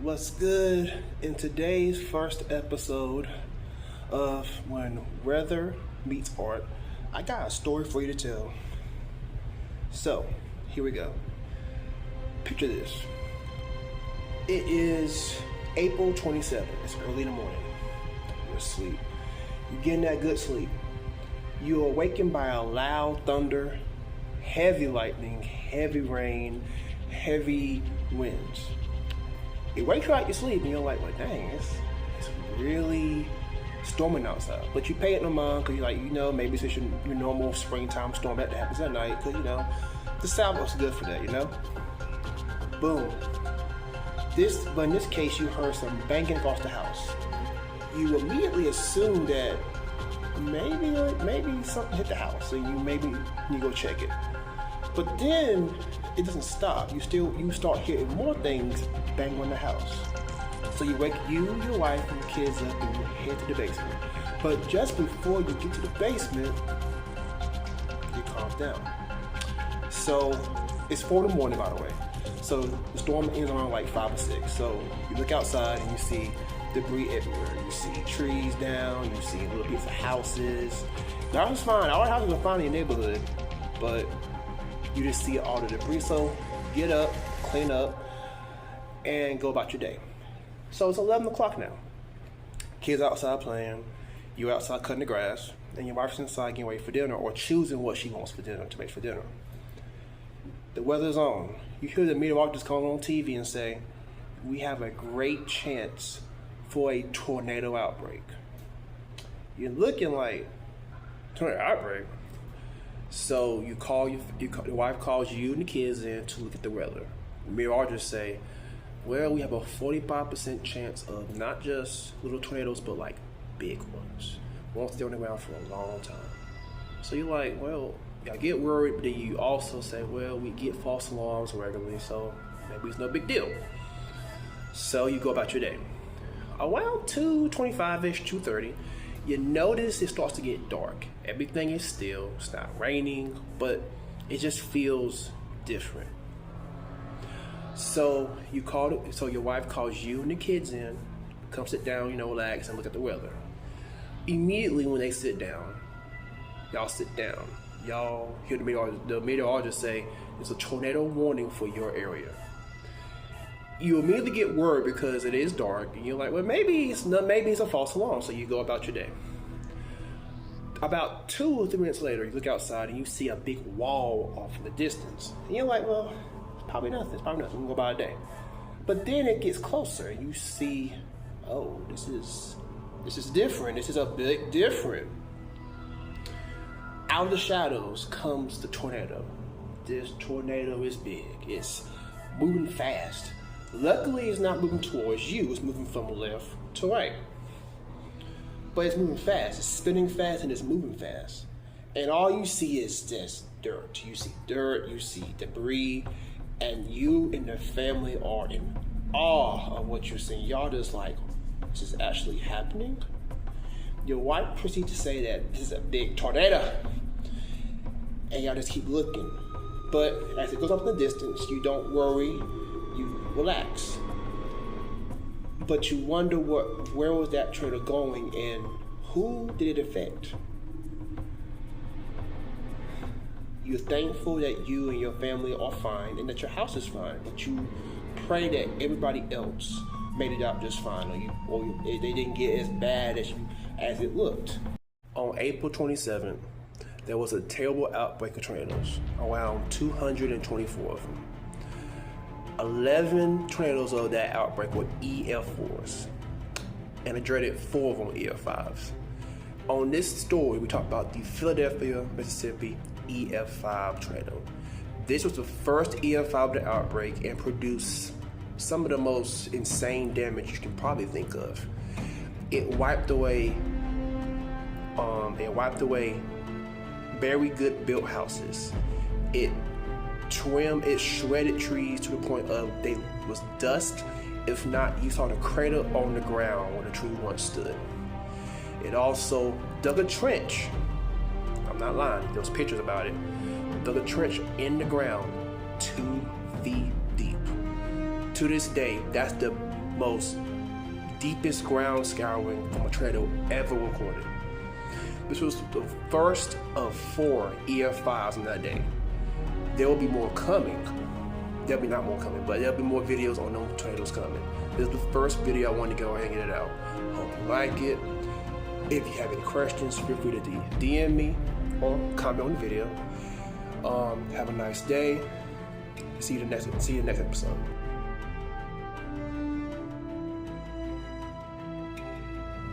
What's good? In today's first episode of When Weather Meets Art, I got a story for you to tell. So, here we go. Picture this. It is April 27th. It's early in the morning. You're asleep. You're getting that good sleep. You're awakened by a loud thunder, heavy lightning, heavy rain, heavy winds. It wakes you out your sleep and you're like, well, dang, it's really storming outside. But you pay it no mind because you're like, maybe it's just your normal springtime storm that happens at night because, the sound looks good for that, Boom. But in this case, you heard some banging across the house. You immediately assume that maybe something hit the house, so you go check it. But then it doesn't stop. You start hearing more things bang on the house. So you wake your wife, and your kids up, and you head to the basement. But just before you get to the basement, you calm down. So it's 4 in the morning, by the way. So the storm ends around like 5 or 6. So you look outside and you see debris everywhere. You see trees down. You see little bits of houses. The house is fine. All the houses are fine in your neighborhood, but you just see all the debris. So get up, clean up, and go about your day. So it's 11 o'clock now. Kids outside playing, you outside cutting the grass, and your wife's inside getting ready for dinner or choosing what she wants for dinner to make for dinner. The weather's on. You hear the meteorologist calling on TV and say, we have a great chance for a tornado outbreak. You're looking like, tornado outbreak? So your wife calls you and the kids in to look at the weather. The meteorologists say, well, we have a 45% chance of not just little tornadoes, but like big ones. Won't stay on the ground for a long time. So you're like, well, I get worried, but then you also say, well, we get false alarms regularly, so maybe it's no big deal. So you go about your day. Around 2:25-ish, 2:30, you notice it starts to get dark. Everything is still. It's not raining, but it just feels different. So your wife calls you and the kids in, come sit down, relax and look at the weather. Immediately when they sit down, y'all sit down. Y'all hear the meteorologist say, there's a tornado warning for your area. You immediately get worried because it is dark, and you're like, well, maybe it's a false alarm, so you go about your day. About 2 or 3 minutes later, you look outside and you see a big wall off in the distance. And you're like, well, it's probably nothing. We can go about a day. But then it gets closer and you see, oh, this is different. This is a bit different. Out of the shadows comes the tornado. This tornado is big. It's moving fast. Luckily, it's not moving towards you. It's moving from left to right. But it's moving fast. It's spinning fast and it's moving fast. And all you see is just dirt. You see dirt, you see debris, and you and the family are in awe of what you're seeing. Y'all just like, this is actually happening? Your wife proceeds to say that this is a big tornado. And y'all just keep looking. But as it goes up in the distance, you don't worry, you relax. But you wonder where was that tornado going and who did it affect? You're thankful that you and your family are fine and that your house is fine, but you pray that everybody else made it out just fine, or they didn't get as bad as it looked. On April 27th, there was a terrible outbreak of tornadoes, around 224 of them. 11 tornadoes of that outbreak were EF4s, and a dreaded 4 of them were EF5s. On this story, we talk about the Philadelphia, Mississippi EF5 tornado. This was the first EF5 outbreak and produced some of the most insane damage you can probably think of. It wiped away very good built houses. It shredded trees to the point of they was dust. If not, you saw the crater on the ground where the tree once stood. It also dug a trench. I'm not lying, there's pictures about it. Dug a trench in the ground 2 feet deep. To this day, that's the most deepest ground scouring from a tornado ever recorded. This was the first of 4 EF5s in that day. There will be more coming. There'll be not more coming, but there'll be more videos on those tornadoes coming. This is the first video I wanted to go ahead and get it out. Hope you like it. If you have any questions, feel free to DM me or comment on the video. Have a nice day. See you in the next episode.